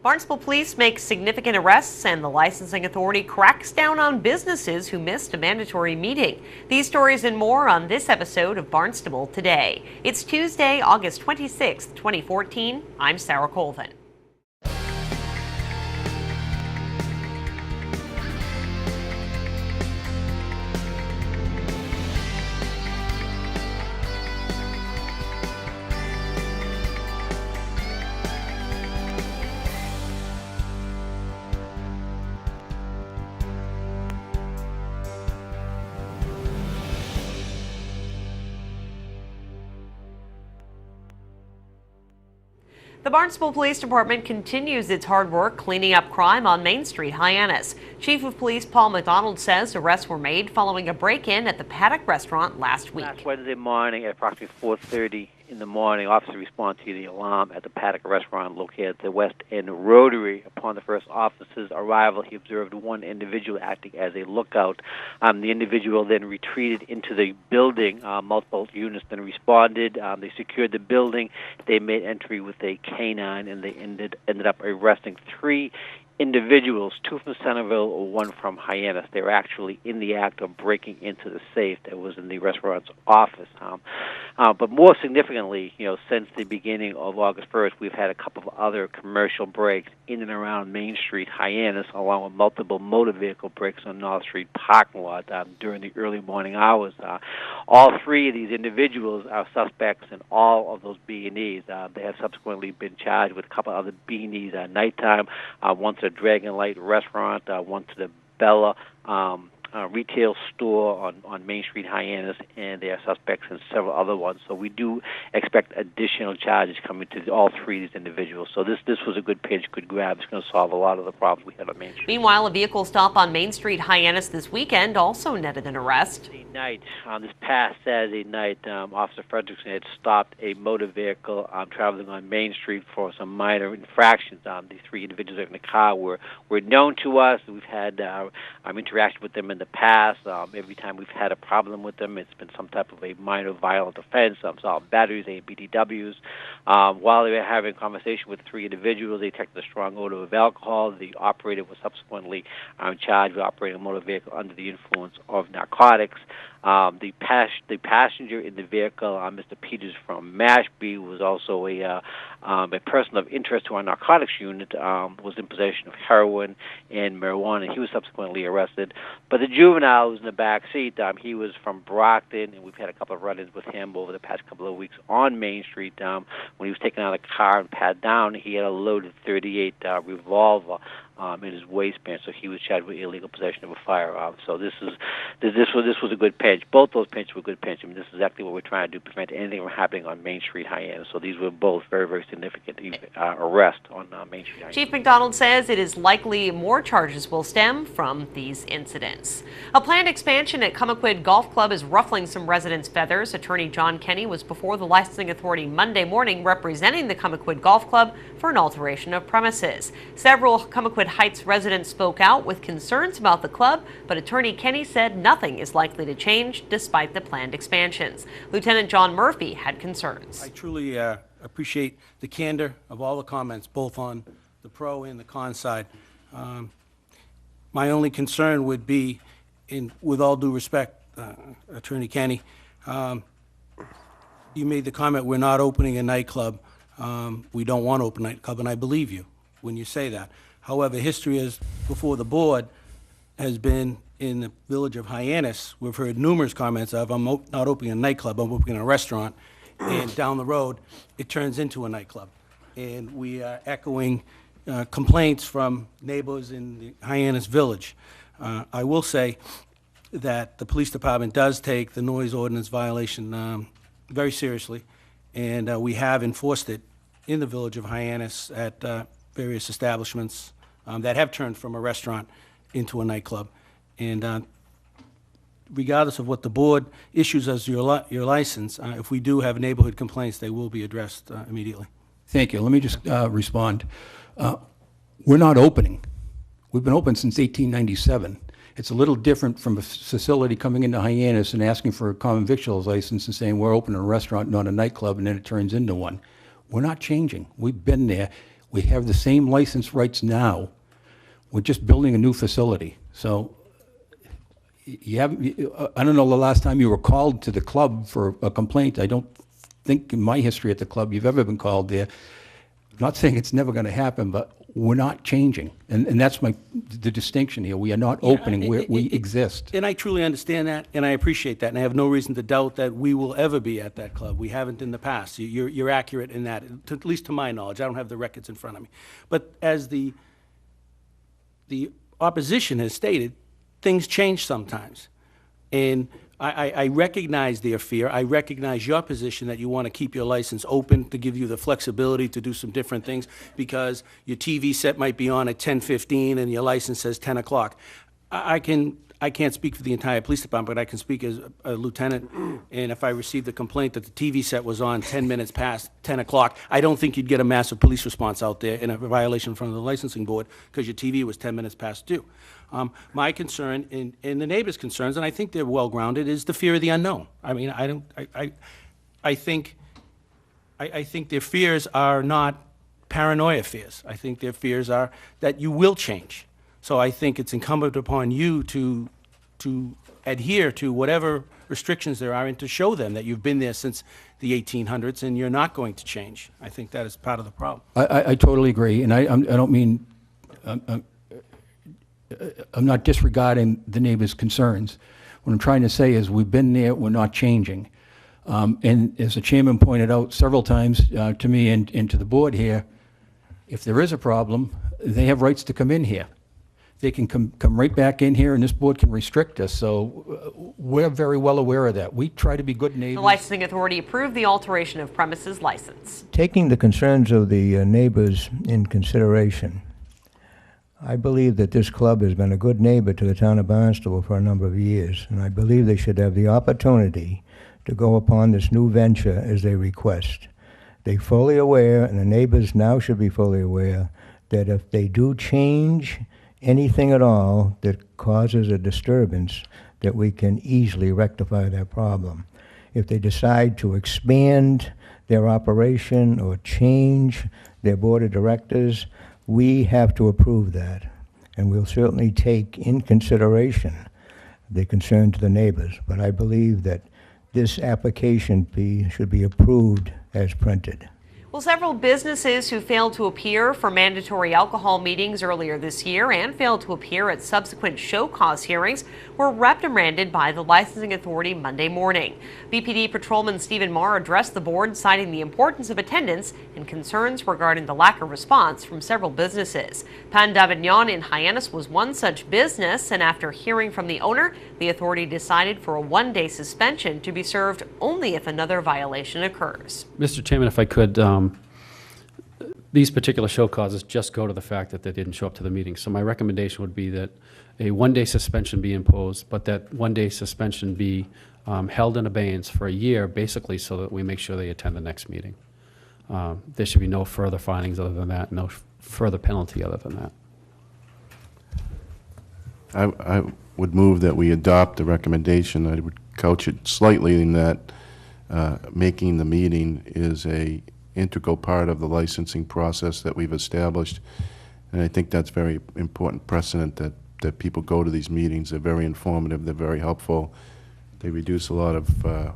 Barnstable police make significant arrests, and the licensing authority cracks down on businesses who missed a mandatory meeting. These stories and more on this episode of Barnstable Today. It's Tuesday, August 26, 2014. I'm Sarah Colvin. The Barnstable Police Department continues its hard work cleaning up crime on Main Street, Hyannis. Chief of Police Paul McDonald says arrests were made following a break-in at the Paddock restaurant last week. Last Wednesday morning at approximately 4:30 in the morning, officers responded to the alarm at the Paddock restaurant located at the West End Rotary. Upon the first officer's arrival, he observed one individual acting as a lookout. The individual then retreated into the building. Multiple units then responded. They secured the building. They made entry with a canine, and they ended up arresting three individuals, two from Centerville, one from Hyannis. They were actually in the act of breaking into the safe that was in the restaurant's office. But more significantly, since the beginning of August 1st, we've had a couple of other commercial breaks in and around Main Street, Hyannis, along with multiple motor vehicle breaks on North Street parking lot during the early morning hours. All three of these individuals are suspects in all of those B&Es. They have subsequently been charged with a couple of other B&Es at nighttime, one to the Dragon Light restaurant, one to the Bella retail store on Main Street, Hyannis, and they are suspects in several other ones. So we do expect additional charges coming to all three of these individuals. So this was a good pinch, good grab. It's going to solve a lot of the problems we had on Main Street. Meanwhile, a vehicle stop on Main Street, Hyannis this weekend also netted an arrest. This past Saturday night, Officer Fredrickson had stopped a motor vehicle traveling on Main Street for some minor infractions. These three individuals in the car were known to us. We've had interaction with them in the past. Every time we've had a problem with them, it's been some type of a minor violent offense, assault batteries, ABDWs. While they were having a conversation with three individuals, they detected a strong odor of alcohol. The operator was subsequently charged with operating a motor vehicle under the influence of narcotics. The passenger in the vehicle, Mr. Peters from Mashpee, was also a person of interest to our narcotics unit, was in possession of heroin and marijuana. He was subsequently arrested. But the juvenile who was in the back seat, he was from Brockton, and we've had a couple of run-ins with him over the past couple of weeks on Main Street. When he was taken out of the car and pat down, he had a loaded .38 revolver in his waistband, so he was charged with illegal possession of a firearm. So this was a good pinch. Both those pinches were good pinches. This is exactly what we're trying to do, prevent anything from happening on Main Street, Hyannis. So these were both very, very significant arrests on Main Street, Hyannis. Chief McDonald says it is likely more charges will stem from these incidents. A planned expansion at Comaquid Golf Club is ruffling some residents' feathers. Attorney John Kenny was before the licensing authority Monday morning representing the Comaquid Golf Club for an alteration of premises. Several Comaquid Heights residents spoke out with concerns about the club, but Attorney Kenny said nothing is likely to change despite the planned expansions. Lieutenant John Murphy had concerns. I truly appreciate the candor of all the comments, both on the pro and the con side. My only concern would be, with all due respect, Attorney Kenny, you made the comment, we're not opening a nightclub. We don't want to open a nightclub, and I believe you when you say that. However, history is before the board has been in the village of Hyannis. We've heard numerous comments of, I'm not opening a nightclub, I'm opening a restaurant, and down the road, it turns into a nightclub. And we are echoing complaints from neighbors in the Hyannis village. I will say that the police department does take the noise ordinance violation very seriously, and we have enforced it in the village of Hyannis at various establishments that have turned from a restaurant into a nightclub. And regardless of what the board issues as your license, if we do have neighborhood complaints, they will be addressed immediately. Thank you. Let me just respond. We're not opening. We've been open since 1897. It's a little different from a facility coming into Hyannis and asking for a common victuals license and saying we're opening a restaurant, not a nightclub, and then it turns into one. We're not changing. We've been there. We have the same license rights now. We're just building a new facility. So you haven't, I don't know the last time you were called to the club for a complaint. I don't think in my history at the club you've ever been called there. I'm not saying it's never going to happen, but we're not changing. And that's the distinction here. We are not opening, we exist. And I truly understand that, and I appreciate that, and I have no reason to doubt that we will ever be at that club. We haven't in the past. You're accurate in that, at least to my knowledge. I don't have the records in front of me. But as the opposition has stated, things change sometimes. And I recognize their fear. I recognize your position that you want to keep your license open to give you the flexibility to do some different things because your TV set might be on at 10:15 and your license says 10 o'clock. I can't speak for the entire police department, but I can speak as a lieutenant. And if I received a complaint that the TV set was on 10 minutes past 10 o'clock, I don't think you'd get a massive police response out there in a violation in front of the licensing board because your TV was 10 minutes past due. My concern and the neighbors' concerns, and I think they're well-grounded, is the fear of the unknown. I mean, I think their fears are not paranoia fears. I think their fears are that you will change. So I think it's incumbent upon you to adhere to whatever restrictions there are and to show them that you've been there since the 1800s and you're not going to change. I think that is part of the problem. I totally agree, and I don't mean, I'm not disregarding the neighbors' concerns. What I'm trying to say is we've been there, we're not changing. And as the chairman pointed out several times to me and to the board here, if there is a problem, they have rights to come in here. They can come right back in here, and this board can restrict us. So we're very well aware of that. We try to be good neighbors. The licensing authority approved the alteration of premises license. Taking the concerns of the neighbors in consideration, I believe that this club has been a good neighbor to the town of Barnstable for a number of years, and I believe they should have the opportunity to go upon this new venture as they request. They're fully aware, and the neighbors now should be fully aware, that if they do change anything at all that causes a disturbance, that we can easily rectify that problem. If they decide to expand their operation or change their board of directors, we have to approve that, and we'll certainly take in consideration the concern to the neighbors. But I believe that this application should be approved as printed. Well, several businesses who failed to appear for mandatory alcohol meetings earlier this year and failed to appear at subsequent show cause hearings were reprimanded by the licensing authority Monday morning. BPD Patrolman Stephen Marr addressed the board, citing the importance of attendance and concerns regarding the lack of response from several businesses. Pan d'Avignon in Hyannis was one such business, and after hearing from the owner, the authority decided for a one-day suspension to be served only if another violation occurs. Mr. Chairman, if I could, these particular show causes just go to the fact that they didn't show up to the meeting. So my recommendation would be that a one-day suspension be imposed, but that one-day suspension be held in abeyance for a year, basically so that we make sure they attend the next meeting. There should be no further findings other than that, no further penalty other than that. I would move that we adopt the recommendation. I would couch it slightly in that making the meeting is a integral part of the licensing process that we've established, and I think that's very important precedent that people go to these meetings. They're very informative, they're very helpful, they reduce a lot of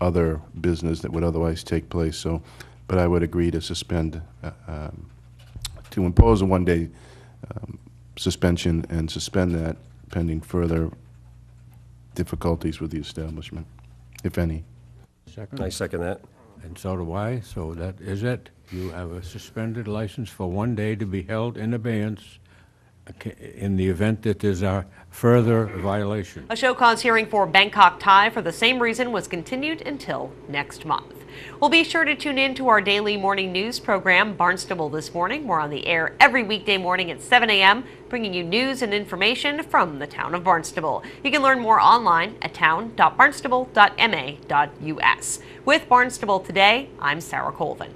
other business that would otherwise take place. So, but I would agree to suspend, to impose a one-day suspension and suspend that pending further difficulties with the establishment, if any. Second? I second that. And so do I, so that is it. You have a suspended license for one day to be held in abeyance in the event that there's a further violation. A show cause hearing for Bangkok Thai for the same reason was continued until next month. We'll be sure to tune in to our daily morning news program, Barnstable This Morning. We're on the air every weekday morning at 7 a.m., bringing you news and information from the town of Barnstable. You can learn more online at town.barnstable.ma.us. With Barnstable Today, I'm Sarah Colvin.